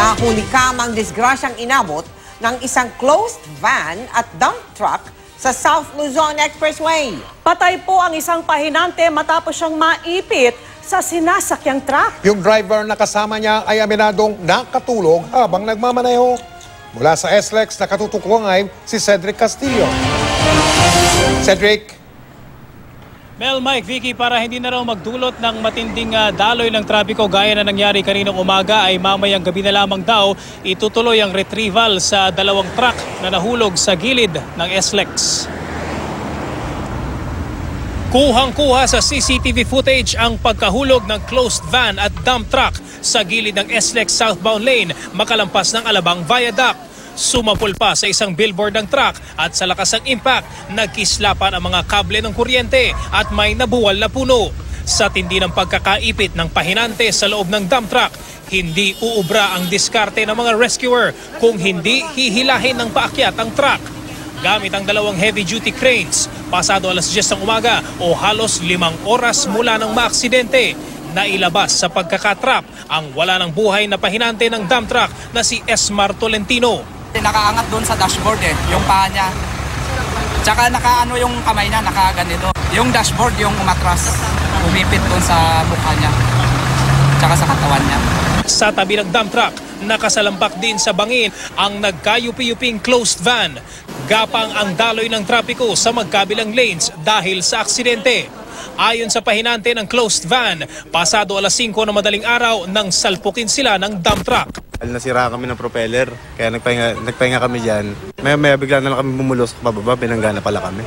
Nahuli kamang disgrasyang inabot ng isang closed van at dump truck sa South Luzon Expressway. Patay po ang isang pahinante matapos siyang maipit sa sinasakyang truck. Yung driver na kasama niya ay aminadong nakatulog habang nagmamaneho. Mula sa SLEX, nakatutuko ngayon si Cedric Castillo. Cedric. Mel, Mike, Vicky, para hindi na raw magdulot ng matinding daloy ng trapiko gaya na nangyari kaninang umaga ay mamayang gabi na lamang daw itutuloy ang retrieval sa dalawang truck na nahulog sa gilid ng SLEX. Kuhang-kuha sa CCTV footage ang pagkahulog ng closed van at dump truck sa gilid ng SLEX southbound lane makalampas ng Alabang Viaduct. Sumapul pa sa isang billboard ng truck at sa lakas ng impact, nagkislapan ang mga kable ng kuryente at may nabuwal na puno. Sa tindi ng pagkakaipit ng pahinante sa loob ng dump truck, hindi uubra ang diskarte ng mga rescuer kung hindi hihilahin ng paakyat ang truck. Gamit ang dalawang heavy-duty cranes, pasado alas 10 ng umaga o halos 5 oras mula ng maaksidente, nailabas sa pagkakatrap ang wala ng buhay na pahinante ng dump truck na si Esmar Tolentino. Nakaangat doon sa dashboard yung paa niya. Tsaka nakaano yung kamay niya, nakaganito. Yung dashboard yung umatras, umipit doon sa mukha niya. Tsaka sa katawan niya. Sa tabi ng dump truck, nakasalampak din sa bangin ang nagkayupi-yuping closed van. Gapang ang daloy ng trapiko sa magkabilang lanes dahil sa aksidente. Ayon sa pahinante ng closed van, pasado alas 5 na madaling araw nang salpukin sila ng dump truck. Nasira kami ng propeller, kaya nagpahinga kami dyan. Maya bigla na lang kami bumulos pababa, binanggana pala kami.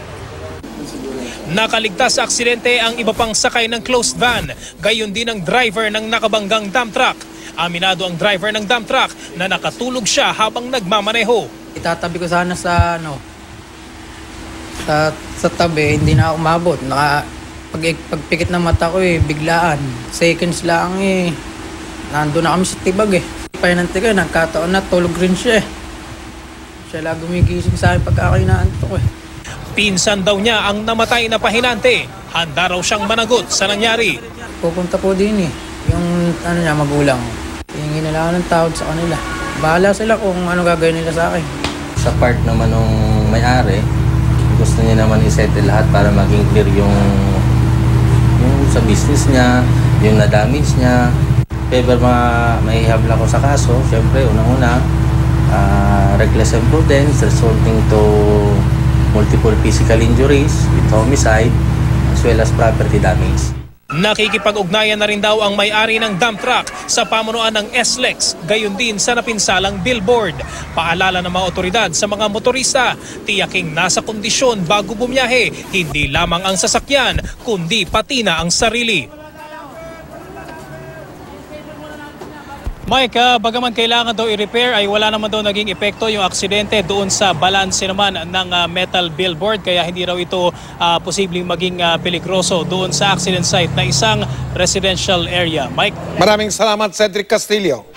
Nakaligtas sa aksidente ang iba pang sakay ng closed van, gayon din ang driver ng nakabanggang dump truck. Aminado ang driver ng dump truck na nakatulog siya habang nagmamaneho. Itatabi ko sana sa sa tabi, hindi na ako umabot. Pagpikit ng mata ko biglaan. Seconds lang nandun na kami sa tibag Pahinante ko, nagkataon na tulog rin siya Siya lang gumigising sa akin pagka ako'y naantok Pinsan daw niya ang namatay na pahinante. Handa raw siyang managot sa nangyari. Pupunta po din yung magulang. Hingin nila ako ng tawad sa kanila. Bahala sila kung ano gagawin nila sa akin. Sa part naman ng may-ari, gusto niya naman isettle lahat para maging clear yung sa business niya, yung na-damage niya. If ever maihabla ko sa kaso, syempre unang-una, reckless imprudence resulting to multiple physical injuries with homicide as well as property damage. Nakikipag-ugnayan na rin daw ang may-ari ng dump truck sa pamunuan ng SLEX, gayon din sa napinsalang billboard. Paalala ng mga otoridad sa mga motorista, tiyaking nasa kondisyon bago bumiyahe, hindi lamang ang sasakyan, kundi pati na ang sarili. Mike, bagaman kailangan daw i-repair ay wala naman daw naging epekto yung aksidente doon sa balanse naman ng metal billboard, kaya hindi raw ito posibleng maging peligroso doon sa accident site na isang residential area. Mike? Maraming salamat, Cedric Castillo.